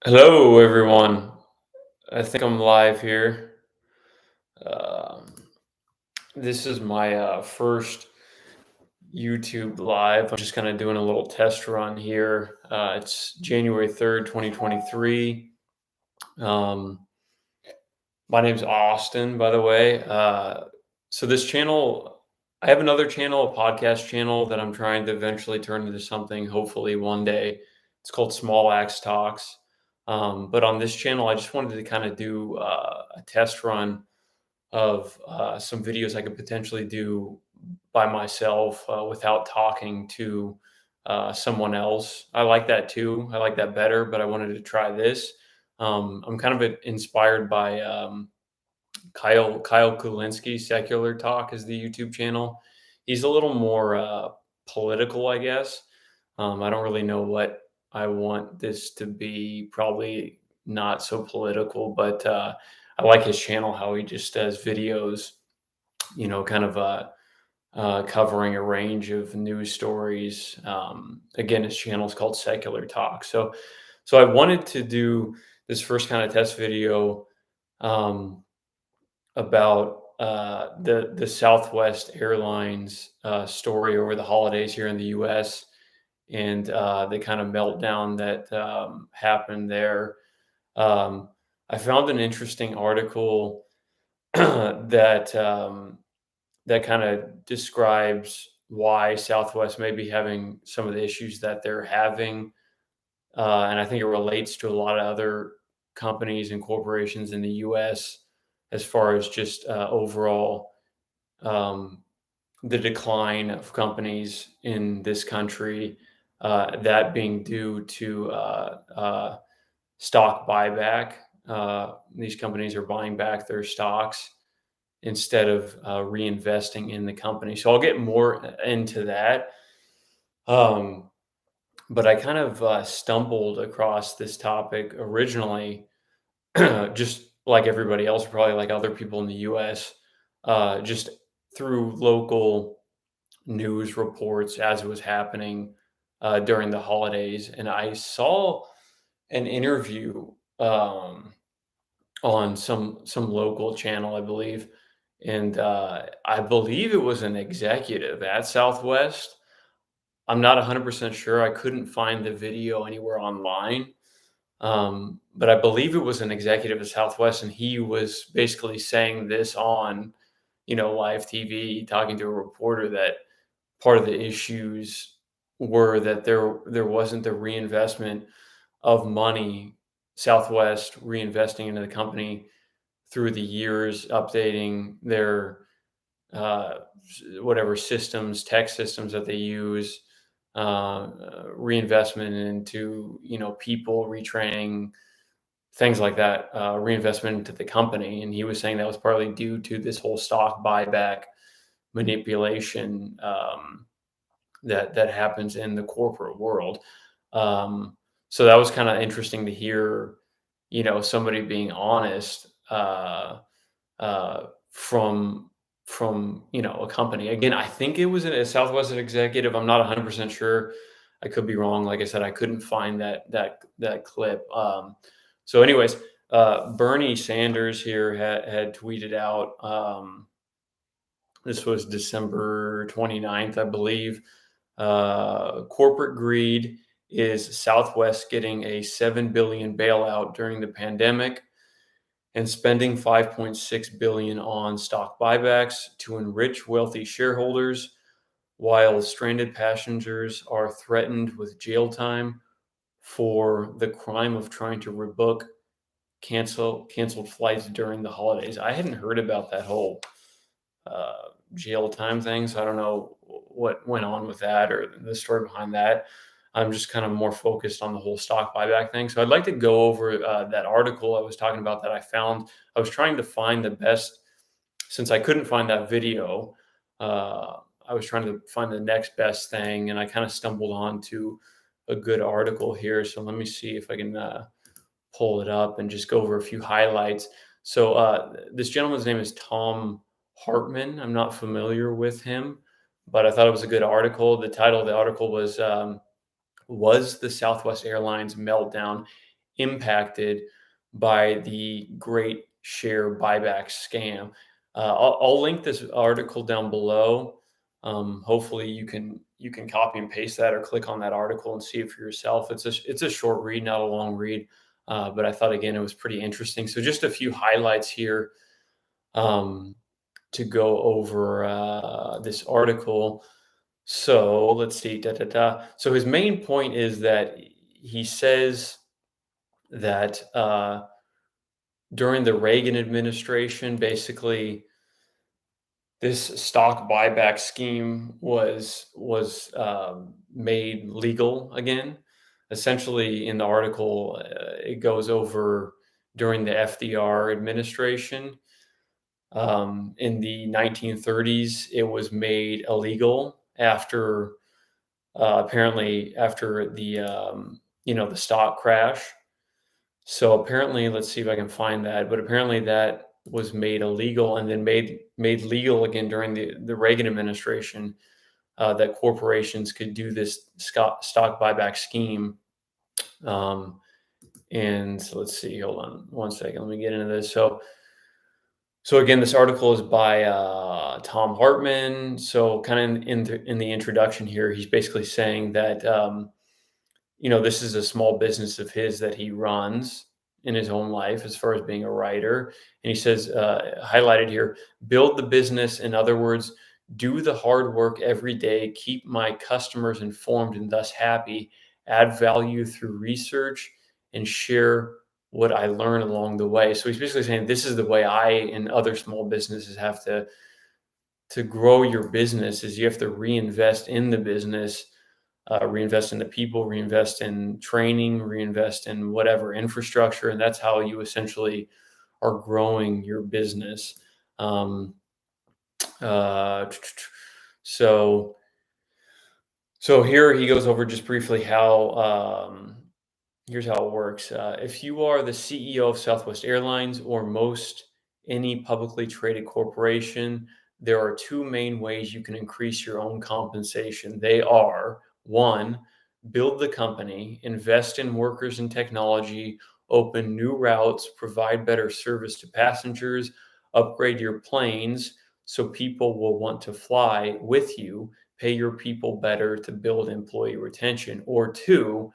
Hello, everyone. I think I'm live here. Um, this is my first YouTube live. I'm just kind of doing a little test run here. It's January 3rd, 2023. Um, my name's Austin, by the way. So this channel, I have another channel, a podcast channel that I'm trying to eventually turn into something, hopefully one day. It's called Small Axe Talks. But on this channel, I just wanted to kind of do a test run of some videos I could potentially do by myself without talking to someone else. I like that too. I like that better, but I wanted to try this. I'm kind of inspired by Kyle Kulinski. Secular Talk is the YouTube channel. He's a little more political, I guess. I don't really know what I want this to be. Probably not so political, but I like his channel. How he just does videos, kind of covering a range of news stories. Again, his channel is called Secular Talk. So I wanted to do this first kind of test video. Um, about the Southwest Airlines story over the holidays here in the U.S. and the kind of meltdown that happened there. Um, I found an interesting article that kind of describes why Southwest may be having some of the issues that they're having, and I think it relates to a lot of other companies and corporations in the U.S. as far as just overall um, the decline of companies in this country, that being due to stock buyback. These companies are buying back their stocks instead of reinvesting in the company. So I'll get more into that. Um, but I kind of stumbled across this topic originally, just like everybody else, probably like other people in the US, just through local news reports as it was happening during the holidays. And I saw an interview on some local channel, I believe, and I believe it was an executive at Southwest. I'm not 100% sure. I couldn't find the video anywhere online. But I believe it was an executive at Southwest, and he was basically saying this on, live TV, talking to a reporter that part of the issues were that there wasn't the reinvestment of money, Southwest reinvesting into the company through the years, updating their whatever systems, tech systems that they use, reinvestment into people, retraining, things like that, reinvestment into the company. And he was saying that was partly due to this whole stock buyback manipulation that happens in the corporate world. Um, so that was kind of interesting to hear, somebody being honest from a company. Again, I think it was a Southwest executive. I'm not 100% sure. I could be wrong. Like I said, I couldn't find that clip. So, anyways, Bernie Sanders here had tweeted out. This was December 29th, I believe. Corporate greed is Southwest getting a 7 billion bailout during the pandemic and spending 5.6 billion on stock buybacks to enrich wealthy shareholders while stranded passengers are threatened with jail time for the crime of trying to rebook canceled flights during the holidays. I hadn't heard about that whole jail time thing, so I don't know what went on with that or the story behind that. I'm just kind of more focused on the whole stock buyback thing. So I'd like to go over that article I was talking about that I found. I was trying to find the best, since I couldn't find that video. I was trying to find the next best thing, and I kind of stumbled onto a good article here. So let me see if I can pull it up and just go over a few highlights. So this gentleman's name is Tom Hartman. I'm not familiar with him, but I thought it was a good article. The title of the article was the Southwest Airlines meltdown impacted by the great share buyback scam. I'll link this article down below. Hopefully you can copy and paste that or click on that article and see it for yourself. It's a short read, not a long read, but I thought again it was pretty interesting. So just a few highlights here um, to go over this article. So let's see. Da, da, da. So his main point is that he says that during the Reagan administration, basically this stock buyback scheme was made legal again. Essentially, in the article, it goes over during the FDR administration. In the 1930s, it was made illegal after apparently after the stock crash. So apparently, let's see if I can find that. But apparently, that was made illegal and then made legal again during the Reagan administration. That corporations could do this stock buyback scheme. Um, and so let's see. Hold on one second. Let me get into this. So again, this article is by Tom Hartman. So kind of in the introduction here, he's basically saying that this is a small business of his that he runs in his own life as far as being a writer. And he says, highlighted here, build the business. In other words, do the hard work every day, keep my customers informed and thus happy, add value through research, and share what I learn along the way. So he's basically saying this is the way I and other small businesses have to grow your business is you have to reinvest in the business, reinvest in the people, reinvest in training, reinvest in whatever infrastructure, and that's how you essentially are growing your business. Um, uh, so so here he goes over just briefly how here's how it works. If you are the CEO of Southwest Airlines or most any publicly traded corporation, there are two main ways you can increase your own compensation. They are one, build the company, invest in workers and technology, open new routes, provide better service to passengers, upgrade your planes so people will want to fly with you, pay your people better to build employee retention. Or two,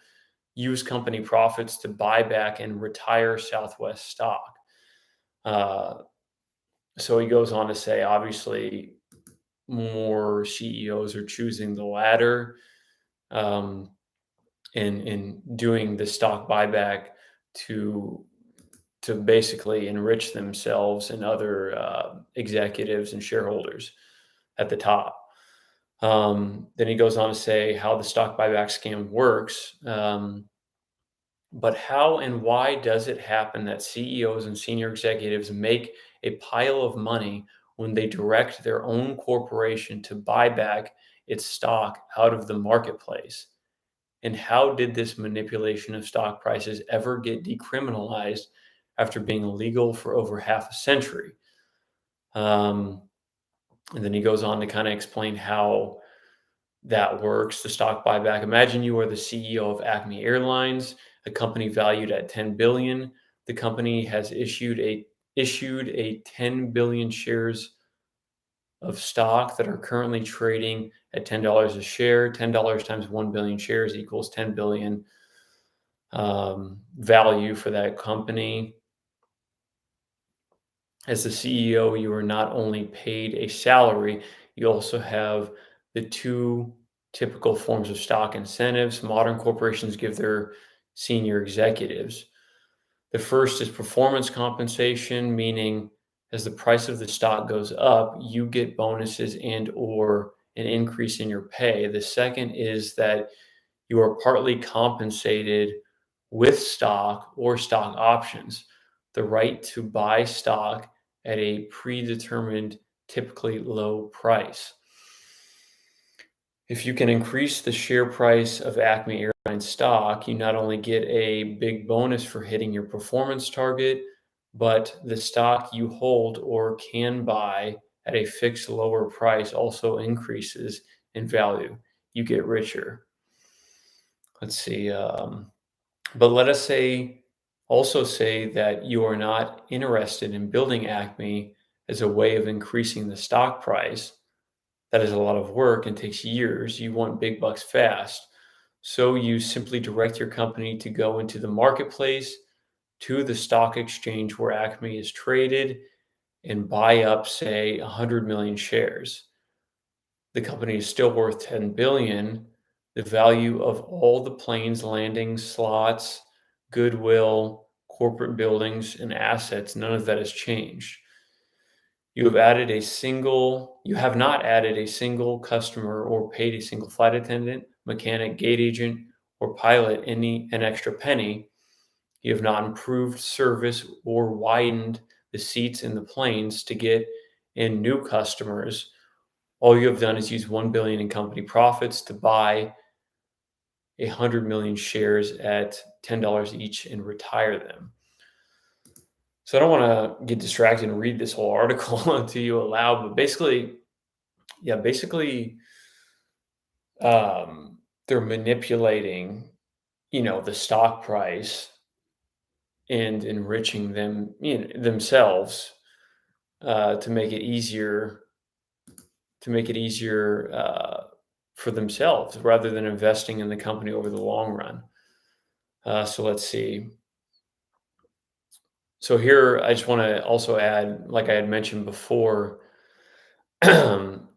use company profits to buy back and retire Southwest stock. Uh, so he goes on to say, obviously, more CEOs are choosing the latter um, in doing the stock buyback to to basically enrich themselves and other executives and shareholders at the top. Then he goes on to say how the stock buyback scam works. But how and why does it happen that CEOs and senior executives make a pile of money when they direct their own corporation to buy back its stock out of the marketplace? And how did this manipulation of stock prices ever get decriminalized after being illegal for over half a century? Um, and then he goes on to kind of explain how that works, the stock buyback. Imagine you are the CEO of Acme Airlines, a company valued at 10 billion. The company has issued a 10 billion shares of stock that are currently trading at $10 a share. $10 times 1 billion shares equals 10 billion value for that company. As the CEO, you are not only paid a salary, you also have the two typical forms of stock incentives modern corporations give their senior executives. The first is performance compensation, meaning as the price of the stock goes up, you get bonuses and or an increase in your pay. The second is that you are partly compensated with stock or stock options, the right to buy stock at a predetermined, typically low price. If you can increase the share price of Acme Airlines stock, you not only get a big bonus for hitting your performance target, but the stock you hold or can buy at a fixed lower price also increases in value. You get richer. Let's see. But let us say also say that you are not interested in building Acme as a way of increasing the stock price. That is a lot of work and takes years. You want big bucks fast. So you simply direct your company to go into the marketplace, to the stock exchange where Acme is traded, and buy up, say, 100 million shares. The company is still worth 10 billion. The value of all the planes, landings, slots, goodwill, corporate buildings, and assets, none of that has changed. You have not added a single customer or paid a single flight attendant, mechanic, gate agent, or pilot an extra penny. You have not improved service or widened the seats in the planes to get in new customers. All you have done is use 1 billion in company profits to buy 100 million shares at $10 each and retire them. So I don't want to get distracted and read this whole article to you aloud, but basically, they're manipulating, the stock price and enriching themselves to make it easier for themselves rather than investing in the company over the long run. So let's see. So here, I just want to also add, like I had mentioned before, during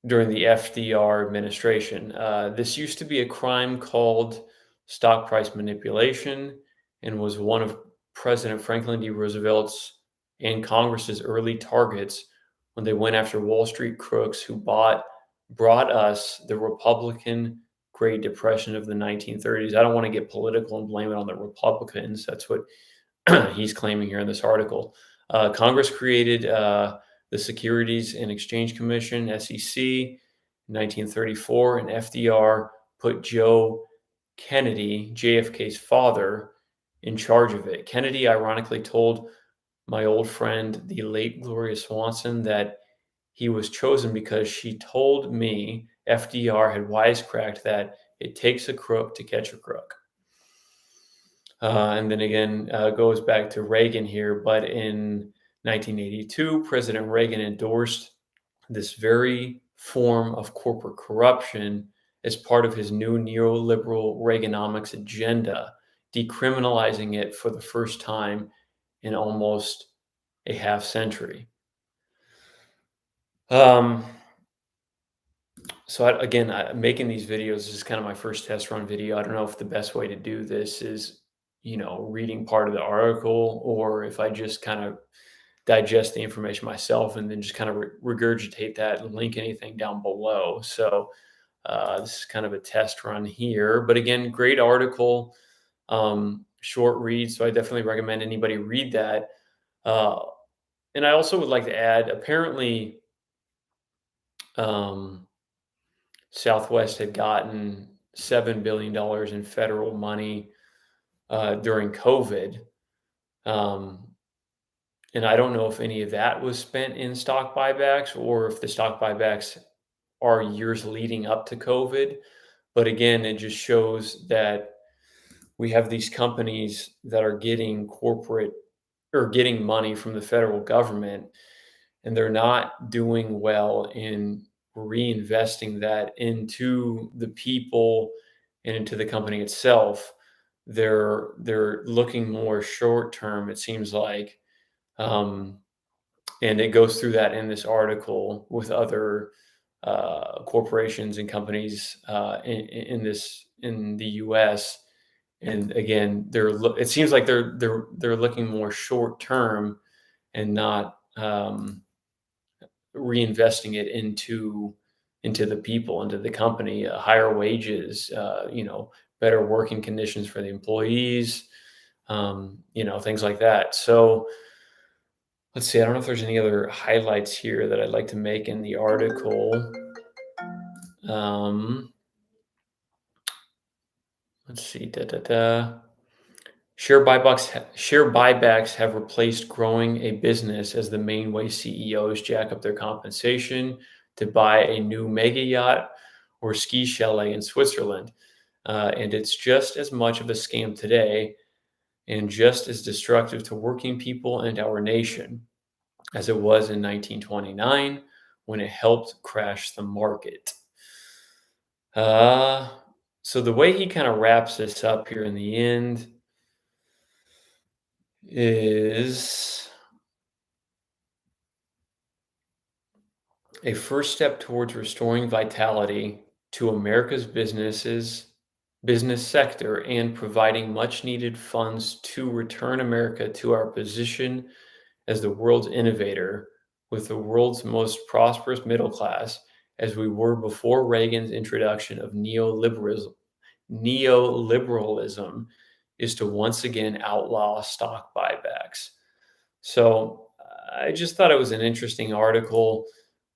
the FDR administration, this used to be a crime called stock price manipulation and was one of President Franklin D. Roosevelt's and Congress's early targets when they went after Wall Street crooks who brought us the Republican Great Depression of the 1930s. I don't want to get political and blame it on the Republicans. That's what he's claiming here in this article. Congress created the Securities and Exchange Commission, SEC, in 1934, and FDR put Joe Kennedy, JFK's father, in charge of it. Kennedy ironically told my old friend, the late Gloria Swanson, that he was chosen because she told me FDR had wisecracked that it takes a crook to catch a crook. And then again, goes back to Reagan here, but in 1982, President Reagan endorsed this very form of corporate corruption as part of his new neoliberal Reaganomics agenda, decriminalizing it for the first time in almost a half century. So again, making these videos is kind of my first test run video. I don't know if the best way to do this is, reading part of the article, or if I just kind of digest the information myself and then just kind of regurgitate that and link anything down below. So this is kind of a test run here. But again, great article, short read. So I definitely recommend anybody read that. And I also would like to add, apparently, Southwest had gotten $7 billion in federal money during COVID. And I don't know if any of that was spent in stock buybacks or if the stock buybacks are years leading up to COVID. But again, it just shows that we have these companies that are getting getting money from the federal government, and they're not doing well in reinvesting that into the people and into the company itself. They're looking more short term, it seems like. And it goes through that in this article with other corporations and companies in the U.S. And again, it seems like they're looking more short term and not reinvesting it into the people, into the company, higher wages, better working conditions for the employees, things like that. So let's see. I don't know if there's any other highlights here that I'd like to make in the article. Let's see. Share buybacks have replaced growing a business as the main way CEOs jack up their compensation to buy a new mega yacht or ski chalet in Switzerland. And it's just as much of a scam today and just as destructive to working people and our nation as it was in 1929 when it helped crash the market. Uh, so the way he kind of wraps this up here in the end is a first step towards restoring vitality to America's business sector and providing much needed funds to return America to our position as the world's innovator with the world's most prosperous middle class as we were before Reagan's introduction of neoliberalism is to once again outlaw stock buybacks. So I just thought it was an interesting article.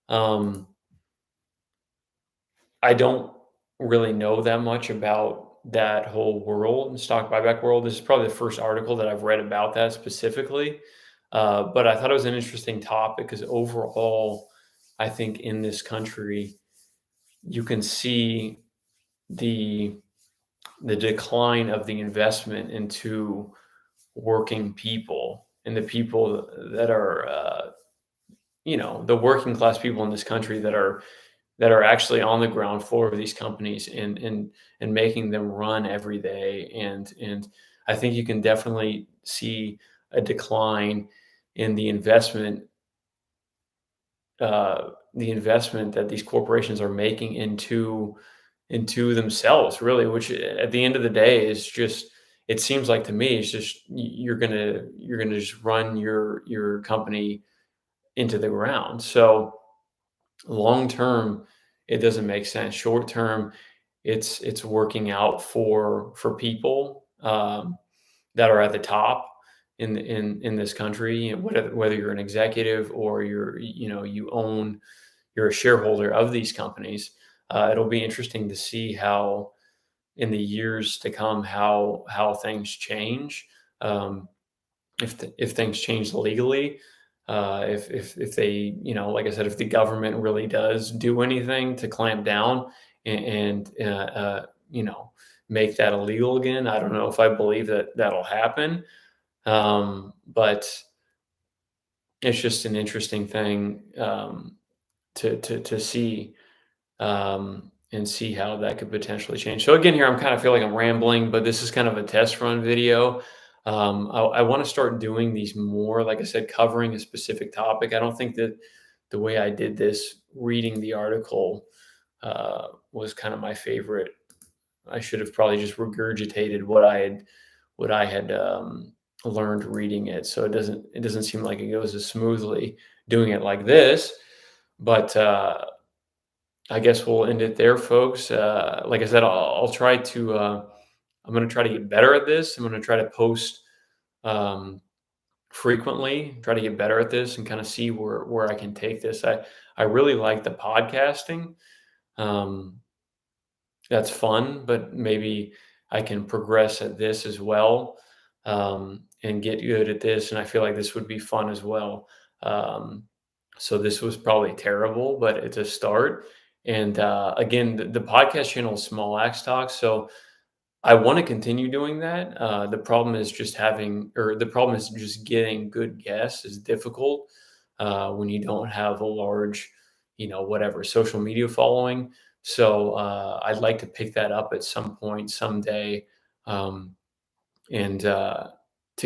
Um, I don't really know that much about that whole world, stock buyback world. This is probably the first article that I've read about that specifically. But I thought it was an interesting topic because overall, I think in this country, you can see the the decline of the investment into working people and the people that are, the working class people in this country that are actually on the ground floor of these companies and making them run every day. And I think you can definitely see a decline in the investment that these corporations are making into themselves, really, which at the end of the day is just, it seems like to me it's just you're gonna just run your company into the ground. So long term, it doesn't make sense. Short term, it's working out for people that are at the top in this country. Whether you're an executive or you're a shareholder of these companies. It'll be interesting to see how in the years to come how things change. Um, if things change legally, if they, like I said, if the government really does do anything to clamp down and make that illegal again, I don't know if I believe that that'll happen. But it's just an interesting thing to see and see how that could potentially change. So again, here I'm kind of feel like I'm rambling, but this is kind of a test run video. I want to start doing these more, like I said, covering a specific topic. I don't think that the way I did this, reading the article, was kind of my favorite. I should have probably just regurgitated what I had learned reading it. So it doesn't seem like it goes as smoothly doing it like this. But I guess we'll end it there, folks. Like I said, I'll try to. I'm going to try to get better at this. I'm going to try to post um, frequently. Try to get better at this and kind of see where I can take this. I really like the podcasting. Um, that's fun, but maybe I can progress at this as well, and get good at this. And I feel like this would be fun as well. Um, so this was probably terrible, but it's a start. And again, the podcast channel is Small Axe Talk. So I want to continue doing that. The problem is just getting good guests is difficult when you don't have a large, whatever social media following. So I'd like to pick that up at some point someday, um, and to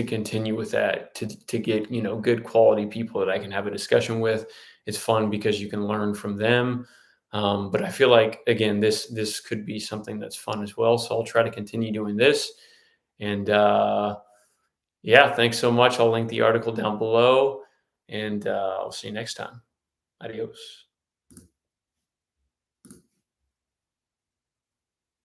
continue with that to get good quality people that I can have a discussion with. It's fun because you can learn from them. But I feel like again this could be something that's fun as well. So I'll try to continue doing this. And yeah, thanks so much. I'll link the article down below, and I'll see you next time. Adios.